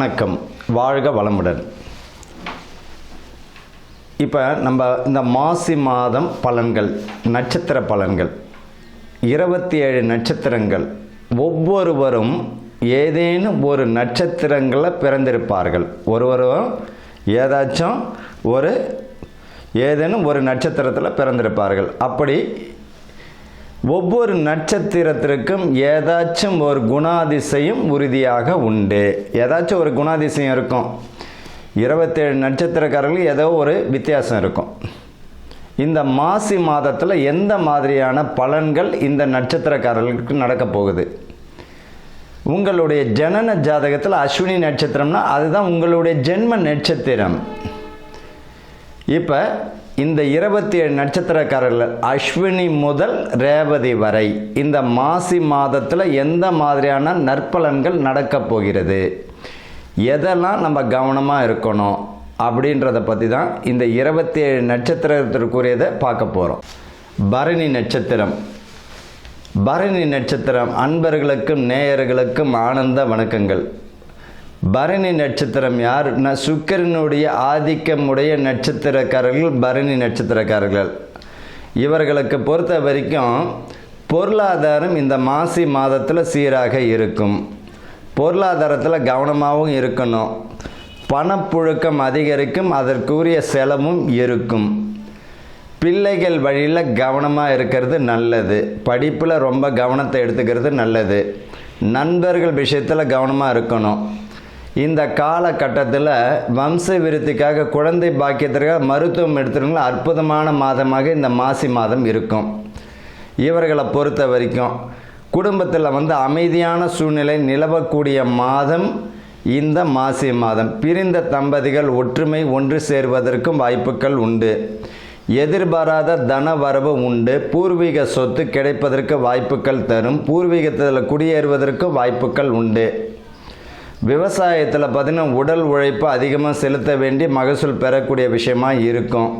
வணக்கம், வாழ்க வளமுடன். இப்போ நம்ம இந்த மாசி மாதம் பலன்கள், நட்சத்திர பலன்கள், 27 நட்சத்திரங்கள், ஒவ்வொருவரும் ஏதேனும் ஒரு நட்சத்திரங்களில் பிறந்திருப்பார்கள். ஒருவரும் ஏதேனும் ஒரு நட்சத்திரத்தில் பிறந்திருப்பார்கள். அப்படி ஒவ்வொரு நட்சத்திரத்திற்கும் ஏதாச்சும் ஒரு குணாதிசயம் உறுதியாக உண்டு. ஏதாச்சும் ஒரு குணாதிசயம் இருக்கும். 27 நட்சத்திரக்காரர்களுக்கு ஏதோ ஒரு வித்தியாசம் இருக்கும். இந்த மாசி மாதத்தில் எந்த மாதிரியான பலன்கள் இந்த நட்சத்திரக்காரர்களுக்கு நடக்க போகுது? உங்களுடைய ஜனன ஜாதகத்தில் அஸ்வினி நட்சத்திரம்னா அதுதான் உங்களுடைய ஜென்ம நட்சத்திரம். இப்போ இந்த 27 நட்சத்திரக்காரர்கள் அஸ்வினி முதல் ரேவதி வரை இந்த மாசி மாதத்தில் எந்த மாதிரியான நற்பலன்கள் நடக்கப் போகிறது, எதெல்லாம் நம்ம கவனமாக இருக்கணும் அப்படின்றத பற்றி தான் இந்த 27 நட்சத்திரத்திற்குரியதை பார்க்க போகிறோம். பரணி நட்சத்திரம். பரணி நட்சத்திரம் அன்பர்களுக்கும் நேயர்களுக்கும் ஆனந்த வணக்கங்கள். பரணி நட்சத்திரம் யாருன்னா சுக்கிரனுடைய ஆதிக்கமுடைய நட்சத்திரக்காரர்கள் பரணி நட்சத்திரக்காரர்கள். இவர்களுக்கு பொறுத்த வரைக்கும் பொருளாதாரம் இந்த மாசி மாதத்தில் சீராக இருக்கும். பொருளாதாரத்தில் கவனமாகவும் இருக்கணும். பணப்புழக்கம் அதிகரிக்கும், அதற்குரிய செலவும் இருக்கும். பிள்ளைகள் வழியில் கவனமாக இருக்கிறது நல்லது. படிப்பில் ரொம்ப கவனத்தை எடுத்துக்கிறது நல்லது. நண்பர்கள் விஷயத்தில் கவனமாக இருக்கணும். இந்த காலகட்டத்தில் வம்ச விருத்திக்காக, குழந்தை பாக்கியத்திற்காக மருத்துவம் எடுத்துருங்களா அற்புதமான மாதமாக இந்த மாசி மாதம் இருக்கும். இவர்களை பொறுத்த வரைக்கும் குடும்பத்தில் அமைதியான சூழ்நிலை நிலவக்கூடிய மாதம் இந்த மாசி மாதம். பிரிந்த தம்பதிகள் ஒற்றுமை ஒன்று சேர்வதற்கும் வாய்ப்புகள் உண்டு. எதிர்பாராத தன வரவு உண்டு. பூர்வீக சொத்து கிடைப்பதற்கு வாய்ப்புகள் தரும். பூர்வீகத்தில் குடியேறுவதற்கு வாய்ப்புகள் உண்டு. விவசாயத்தில் பார்த்திங்கன்னா உடல் உழைப்பு அதிகமாக செலுத்த வேண்டி மகசூல் பெறக்கூடிய விஷயமாக இருக்கும்.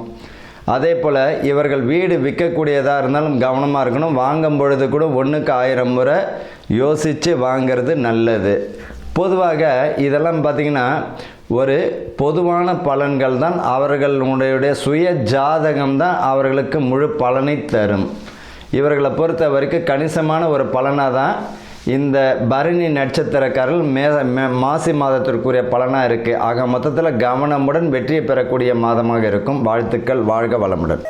அதே போல் இவர்கள் வீடு விற்கக்கூடியதாக இருந்தாலும் கவனமாக இருக்கணும். வாங்கும் பொழுது கூட 1க்கு 1000 முறை யோசித்து வாங்கிறது நல்லது. பொதுவாக இதெல்லாம் பார்த்திங்கன்னா ஒரு பொதுவான பலன்கள் தான். அவர்களுடைய சுய ஜாதகம் தான் அவர்களுக்கு முழு பலனை தரும். இவர்களை பொறுத்த வரைக்கும் கணிசமான ஒரு பலனாக தான் இந்த பரணி நட்சத்திரக்காரர்கள் மாசி மாதத்திற்குரிய பலனாக இருக்குது. ஆக மொத்தத்தில் கவனமுடன் வெற்றியை பெறக்கூடிய மாதமாக இருக்கும். வாழ்த்துக்கள், வாழ்க வளமுடன்.